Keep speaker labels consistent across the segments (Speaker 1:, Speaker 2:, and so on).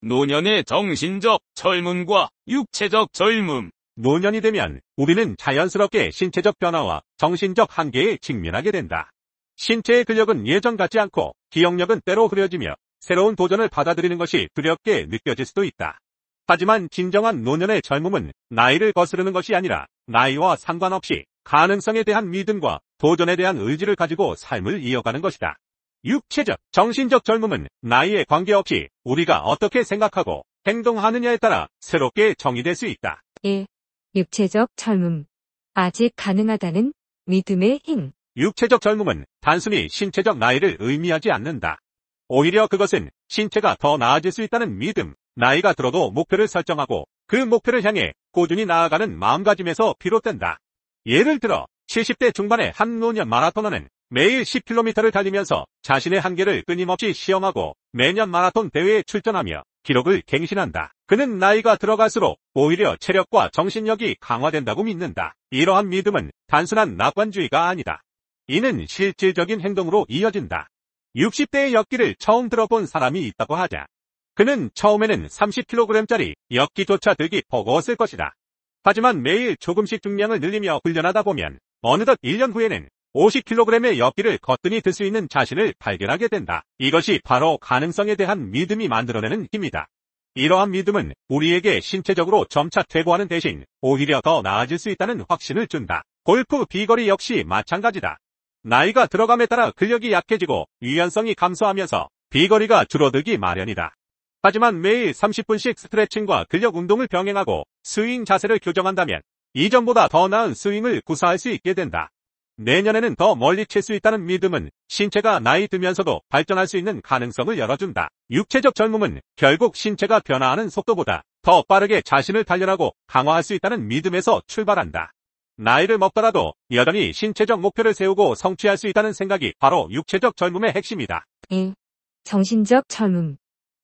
Speaker 1: 노년의 정신적 젊음과 육체적 젊음.
Speaker 2: 노년이 되면 우리는 자연스럽게 신체적 변화와 정신적 한계에 직면하게 된다. 신체의 근력은 예전 같지 않고 기억력은 때로 흐려지며 새로운 도전을 받아들이는 것이 두렵게 느껴질 수도 있다. 하지만 진정한 노년의 젊음은 나이를 거스르는 것이 아니라 나이와 상관없이 가능성에 대한 믿음과 도전에 대한 의지를 가지고 삶을 이어가는 것이다. 육체적, 정신적 젊음은 나이에 관계없이 우리가 어떻게 생각하고 행동하느냐에 따라 새롭게 정의될 수 있다.
Speaker 3: 1. 육체적 젊음. 아직 가능하다는 믿음의 힘.
Speaker 2: 육체적 젊음은 단순히 신체적 나이를 의미하지 않는다. 오히려 그것은 신체가 더 나아질 수 있다는 믿음, 나이가 들어도 목표를 설정하고 그 목표를 향해 꾸준히 나아가는 마음가짐에서 비롯된다. 예를 들어 70대 중반의 한 노년 마라토너는 매일 10km를 달리면서 자신의 한계를 끊임없이 시험하고 매년 마라톤 대회에 출전하며 기록을 갱신한다. 그는 나이가 들어갈수록 오히려 체력과 정신력이 강화된다고 믿는다. 이러한 믿음은 단순한 낙관주의가 아니다. 이는 실질적인 행동으로 이어진다. 60대의 역기를 처음 들어본 사람이 있다고 하자. 그는 처음에는 30kg짜리 역기조차 들기 버거웠을 것이다. 하지만 매일 조금씩 중량을 늘리며 훈련하다 보면 어느덧 1년 후에는 50kg의 역기를 거뜬히 들 수 있는 자신을 발견하게 된다. 이것이 바로 가능성에 대한 믿음이 만들어내는 힘이다. 이러한 믿음은 우리에게 신체적으로 점차 퇴보하는 대신 오히려 더 나아질 수 있다는 확신을 준다. 골프 비거리 역시 마찬가지다. 나이가 들어감에 따라 근력이 약해지고 유연성이 감소하면서 비거리가 줄어들기 마련이다. 하지만 매일 30분씩 스트레칭과 근력 운동을 병행하고 스윙 자세를 교정한다면 이전보다 더 나은 스윙을 구사할 수 있게 된다. 내년에는 더 멀리 칠 수 있다는 믿음은 신체가 나이 들면서도 발전할 수 있는 가능성을 열어준다. 육체적 젊음은 결국 신체가 변화하는 속도보다 더 빠르게 자신을 단련하고 강화할 수 있다는 믿음에서 출발한다. 나이를 먹더라도 여전히 신체적 목표를 세우고 성취할 수 있다는 생각이 바로 육체적 젊음의 핵심이다.
Speaker 3: 2. 정신적 젊음.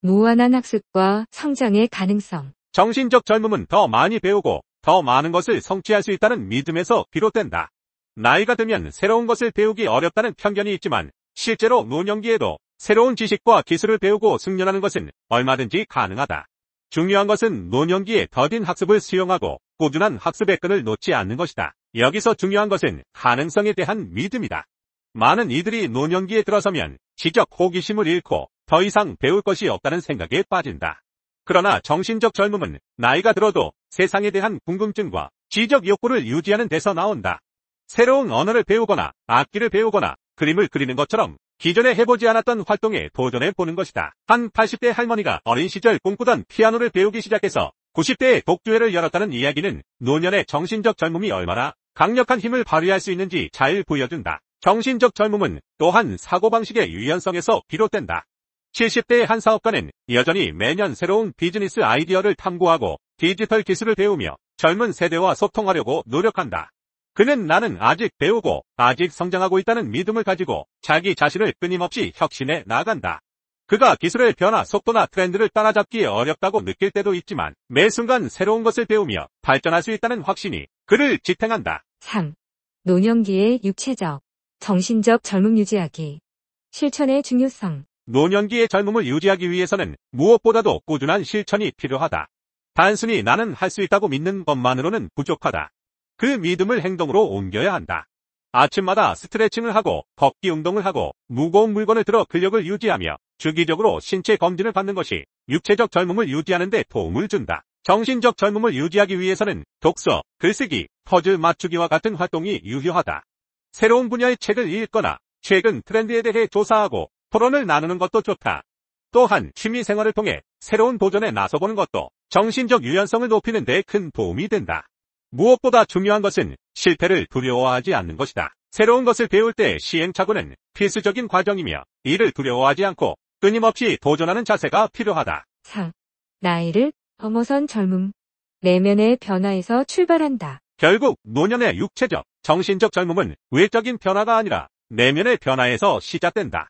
Speaker 3: 무한한 학습과 성장의 가능성.
Speaker 2: 정신적 젊음은 더 많이 배우고 더 많은 것을 성취할 수 있다는 믿음에서 비롯된다. 나이가 들면 새로운 것을 배우기 어렵다는 편견이 있지만 실제로 노년기에도 새로운 지식과 기술을 배우고 숙련하는 것은 얼마든지 가능하다. 중요한 것은 노년기에 더딘 학습을 수용하고 꾸준한 학습의 끈을 놓지 않는 것이다. 여기서 중요한 것은 가능성에 대한 믿음이다. 많은 이들이 노년기에 들어서면 지적 호기심을 잃고 더 이상 배울 것이 없다는 생각에 빠진다. 그러나 정신적 젊음은 나이가 들어도 세상에 대한 궁금증과 지적 욕구를 유지하는 데서 나온다. 새로운 언어를 배우거나 악기를 배우거나 그림을 그리는 것처럼 기존에 해보지 않았던 활동에 도전해보는 것이다. 한 80대 할머니가 어린 시절 꿈꾸던 피아노를 배우기 시작해서 90대에 독주회를 열었다는 이야기는 노년의 정신적 젊음이 얼마나 강력한 힘을 발휘할 수 있는지 잘 보여준다. 정신적 젊음은 또한 사고방식의 유연성에서 비롯된다. 70대의 한 사업가는 여전히 매년 새로운 비즈니스 아이디어를 탐구하고 디지털 기술을 배우며 젊은 세대와 소통하려고 노력한다. 그는 나는 아직 배우고 아직 성장하고 있다는 믿음을 가지고 자기 자신을 끊임없이 혁신해 나간다. 그가 기술의 변화 속도나 트렌드를 따라잡기 어렵다고 느낄 때도 있지만 매 순간 새로운 것을 배우며 발전할 수 있다는 확신이 그를 지탱한다.
Speaker 3: 3. 노년기의 육체적, 정신적 젊음 유지하기. 실천의 중요성.
Speaker 2: 노년기의 젊음을 유지하기 위해서는 무엇보다도 꾸준한 실천이 필요하다. 단순히 나는 할 수 있다고 믿는 것만으로는 부족하다. 그 믿음을 행동으로 옮겨야 한다. 아침마다 스트레칭을 하고 걷기 운동을 하고 무거운 물건을 들어 근력을 유지하며 주기적으로 신체 검진을 받는 것이 육체적 젊음을 유지하는 데 도움을 준다. 정신적 젊음을 유지하기 위해서는 독서, 글쓰기, 퍼즐 맞추기와 같은 활동이 유효하다. 새로운 분야의 책을 읽거나 최근 트렌드에 대해 조사하고 토론을 나누는 것도 좋다. 또한 취미 생활을 통해 새로운 도전에 나서보는 것도 정신적 유연성을 높이는 데 큰 도움이 된다. 무엇보다 중요한 것은 실패를 두려워하지 않는 것이다. 새로운 것을 배울 때 시행착오는 필수적인 과정이며 이를 두려워하지 않고 끊임없이 도전하는 자세가 필요하다.
Speaker 3: 4. 나이를 넘어선 젊음. 내면의 변화에서 출발한다.
Speaker 2: 결국 노년의 육체적, 정신적 젊음은 외적인 변화가 아니라 내면의 변화에서 시작된다.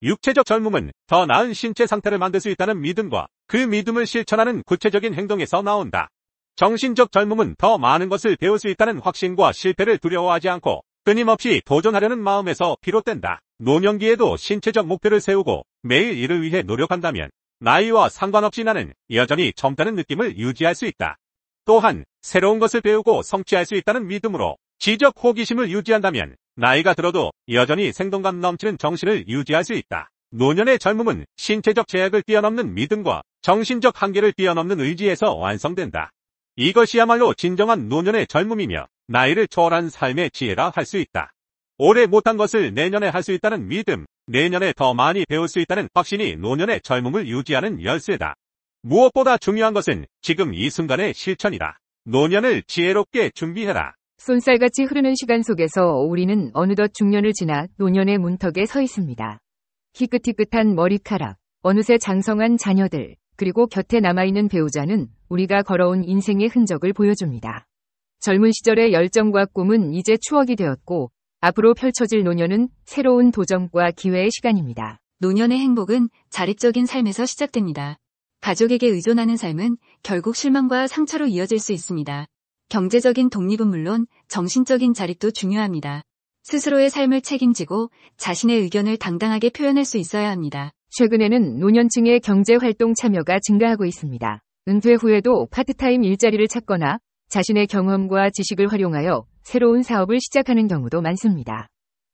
Speaker 2: 육체적 젊음은 더 나은 신체 상태를 만들 수 있다는 믿음과 그 믿음을 실천하는 구체적인 행동에서 나온다. 정신적 젊음은 더 많은 것을 배울 수 있다는 확신과 실패를 두려워하지 않고 끊임없이 도전하려는 마음에서 비롯된다. 노년기에도 신체적 목표를 세우고 매일 이를 위해 노력한다면 나이와 상관없이 나는 여전히 젊다는 느낌을 유지할 수 있다. 또한 새로운 것을 배우고 성취할 수 있다는 믿음으로 지적 호기심을 유지한다면 나이가 들어도 여전히 생동감 넘치는 정신을 유지할 수 있다. 노년의 젊음은 신체적 제약을 뛰어넘는 믿음과 정신적 한계를 뛰어넘는 의지에서 완성된다. 이것이야말로 진정한 노년의 젊음이며 나이를 초월한 삶의 지혜라 할 수 있다. 올해 못한 것을 내년에 할 수 있다는 믿음, 내년에 더 많이 배울 수 있다는 확신이 노년의 젊음을 유지하는 열쇠다. 무엇보다 중요한 것은 지금 이 순간의 실천이다. 노년을 지혜롭게 준비해라.
Speaker 4: 쏜살같이 흐르는 시간 속에서 우리는 어느덧 중년을 지나 노년의 문턱에 서 있습니다. 희끗희끗한 머리카락, 어느새 장성한 자녀들, 그리고 곁에 남아있는 배우자는 우리가 걸어온 인생의 흔적을 보여줍니다. 젊은 시절의 열정과 꿈은 이제 추억이 되었고, 앞으로 펼쳐질 노년은 새로운 도전과 기회의 시간입니다.
Speaker 5: 노년의 행복은 자립적인 삶에서 시작됩니다. 가족에게 의존하는 삶은 결국 실망과 상처로 이어질 수 있습니다. 경제적인 독립은 물론 정신적인 자립도 중요합니다. 스스로의 삶을 책임지고 자신의 의견을 당당하게 표현할 수 있어야 합니다.
Speaker 4: 최근에는 노년층의 경제활동 참여가 증가하고 있습니다. 은퇴 후에도 파트타임 일자리를 찾거나 자신의 경험과 지식을 활용하여 새로운 사업을 시작하는 경우도 많습니다.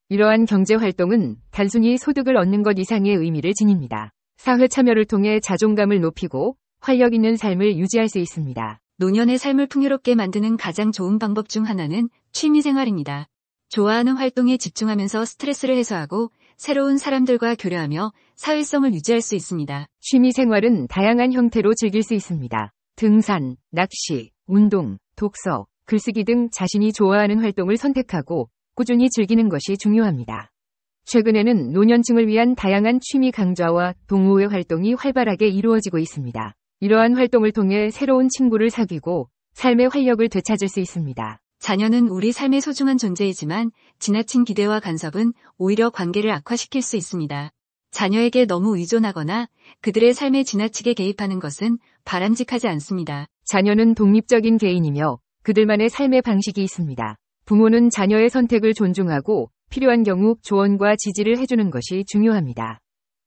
Speaker 4: 이러한 경제활동은 단순히 소득을 얻는 것 이상의 의미를 지닙니다. 사회 참여를 통해 자존감을 높이고 활력 있는 삶을 유지할 수 있습니다.
Speaker 5: 노년의 삶을 풍요롭게 만드는 가장 좋은 방법 중 하나는 취미생활입니다. 좋아하는 활동에 집중하면서 스트레스를 해소하고 새로운 사람들과 교류하며 사회성을 유지할 수 있습니다.
Speaker 4: 취미생활은 다양한 형태로 즐길 수 있습니다. 등산, 낚시, 운동, 독서, 글쓰기 등 자신이 좋아하는 활동을 선택하고 꾸준히 즐기는 것이 중요합니다. 최근에는 노년층을 위한 다양한 취미 강좌와 동호회 활동이 활발하게 이루어지고 있습니다. 이러한 활동을 통해 새로운 친구를 사귀고 삶의 활력을 되찾을 수 있습니다.
Speaker 5: 자녀는 우리 삶의 소중한 존재이지만 지나친 기대와 간섭은 오히려 관계를 악화시킬 수 있습니다. 자녀에게 너무 의존하거나 그들의 삶에 지나치게 개입하는 것은 바람직하지 않습니다.
Speaker 4: 자녀는 독립적인 개인이며 그들만의 삶의 방식이 있습니다. 부모는 자녀의 선택을 존중하고 필요한 경우 조언과 지지를 해주는 것이 중요합니다.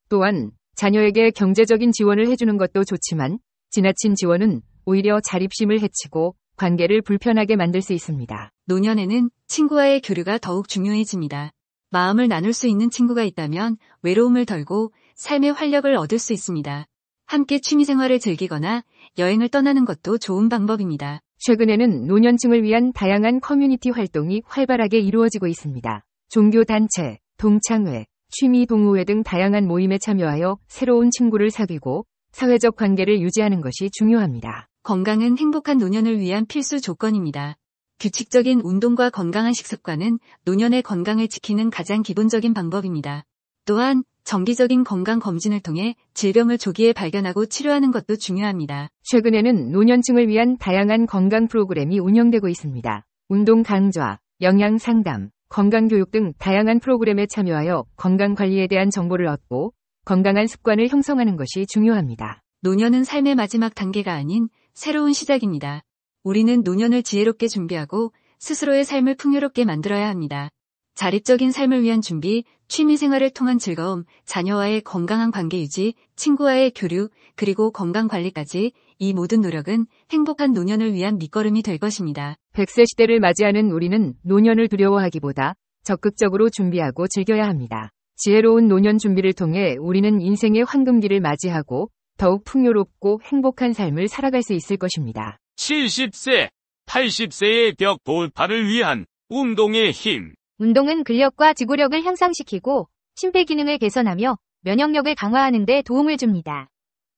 Speaker 4: 또한 자녀에게 경제적인 지원을 해주는 것도 좋지만 지나친 지원은 오히려 자립심을 해치고 관계를 불편하게 만들 수 있습니다.
Speaker 5: 노년에는 친구와의 교류가 더욱 중요해집니다. 마음을 나눌 수 있는 친구가 있다면 외로움을 덜고 삶의 활력을 얻을 수 있습니다. 함께 취미생활을 즐기거나 여행을 떠나는 것도 좋은 방법입니다.
Speaker 4: 최근에는 노년층을 위한 다양한 커뮤니티 활동이 활발하게 이루어지고 있습니다. 종교단체, 동창회, 취미 동호회 등 다양한 모임에 참여하여 새로운 친구를 사귀고 사회적 관계를 유지하는 것이 중요합니다.
Speaker 5: 건강은 행복한 노년을 위한 필수 조건입니다. 규칙적인 운동과 건강한 식습관은 노년의 건강을 지키는 가장 기본적인 방법입니다. 또한 정기적인 건강 검진을 통해 질병을 조기에 발견하고 치료하는 것도 중요합니다.
Speaker 4: 최근에는 노년층을 위한 다양한 건강 프로그램이 운영되고 있습니다. 운동 강좌, 영양 상담, 건강 교육 등 다양한 프로그램에 참여하여 건강 관리에 대한 정보를 얻고 건강한 습관을 형성하는 것이 중요합니다.
Speaker 5: 노년은 삶의 마지막 단계가 아닌 새로운 시작입니다. 우리는 노년을 지혜롭게 준비하고 스스로의 삶을 풍요롭게 만들어야 합니다. 자립적인 삶을 위한 준비, 취미생활을 통한 즐거움, 자녀와의 건강한 관계 유지, 친구와의 교류, 그리고 건강 관리까지 이 모든 노력은 행복한 노년을 위한 밑거름이 될 것입니다.
Speaker 4: 100세 시대를 맞이하는 우리는 노년을 두려워하기보다 적극적으로 준비하고 즐겨야 합니다. 지혜로운 노년 준비를 통해 우리는 인생의 황금기를 맞이하고 더욱 풍요롭고 행복한 삶을 살아갈 수 있을 것입니다.
Speaker 1: 70세, 80세의 벽 돌파를 위한 운동의 힘.
Speaker 6: 운동은 근력과 지구력을 향상시키고 심폐기능을 개선하며 면역력을 강화하는 데 도움을 줍니다.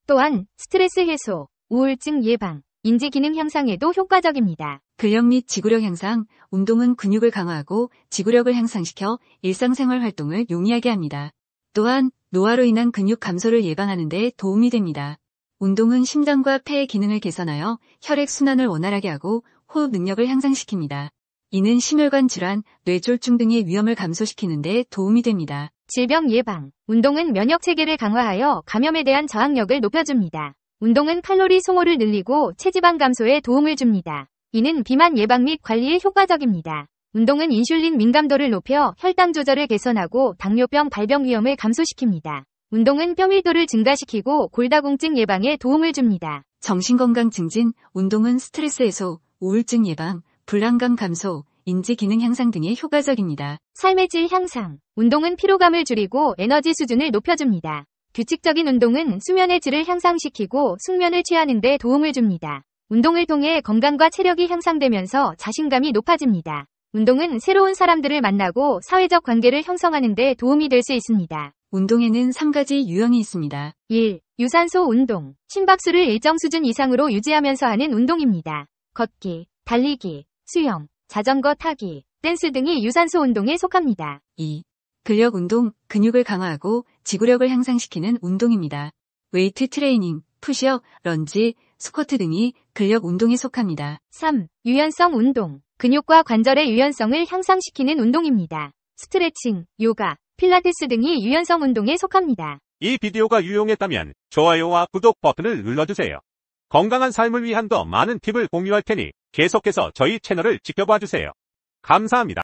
Speaker 6: 또한 스트레스 해소, 우울증 예방, 인지기능 향상에도 효과적입니다.
Speaker 5: 근력 및 지구력 향상, 운동은 근육을 강화하고 지구력을 향상시켜 일상생활 활동을 용이하게 합니다. 또한 노화로 인한 근육 감소를 예방하는 데 도움이 됩니다. 운동은 심장과 폐의 기능을 개선하여 혈액순환을 원활하게 하고 호흡 능력을 향상시킵니다. 이는 심혈관 질환, 뇌졸중 등의 위험을 감소시키는 데 도움이 됩니다.
Speaker 6: 질병 예방, 운동은 면역체계를 강화하여 감염에 대한 저항력을 높여줍니다. 운동은 칼로리 소모를 늘리고 체지방 감소에 도움을 줍니다. 이는 비만 예방 및 관리에 효과적입니다. 운동은 인슐린 민감도를 높여 혈당 조절을 개선하고 당뇨병 발병 위험을 감소시킵니다. 운동은 뼈 밀도를 증가시키고 골다공증 예방에 도움을 줍니다.
Speaker 5: 정신건강 증진, 운동은 스트레스 해소, 우울증 예방, 불안감 감소, 인지 기능 향상 등에 효과적입니다.
Speaker 6: 삶의 질 향상. 운동은 피로감을 줄이고 에너지 수준을 높여줍니다. 규칙적인 운동은 수면의 질을 향상시키고 숙면을 취하는 데 도움을 줍니다. 운동을 통해 건강과 체력이 향상되면서 자신감이 높아집니다. 운동은 새로운 사람들을 만나고 사회적 관계를 형성하는 데 도움이 될 수 있습니다.
Speaker 5: 운동에는 3가지 유형이 있습니다.
Speaker 6: 1. 유산소 운동. 심박수를 일정 수준 이상으로 유지하면서 하는 운동입니다. 걷기, 달리기, 수영, 자전거 타기, 댄스 등이 유산소 운동에 속합니다.
Speaker 5: 2. 근력 운동, 근육을 강화하고 지구력을 향상시키는 운동입니다. 웨이트 트레이닝, 푸시업, 런지, 스쿼트 등이 근력 운동에 속합니다.
Speaker 6: 3. 유연성 운동. 근육과 관절의 유연성을 향상시키는 운동입니다. 스트레칭, 요가, 필라테스 등이 유연성 운동에 속합니다.
Speaker 2: 이 비디오가 유용했다면 좋아요와 구독 버튼을 눌러주세요. 건강한 삶을 위한 더 많은 팁을 공유할 테니 계속해서 저희 채널을 지켜봐 주세요. 감사합니다.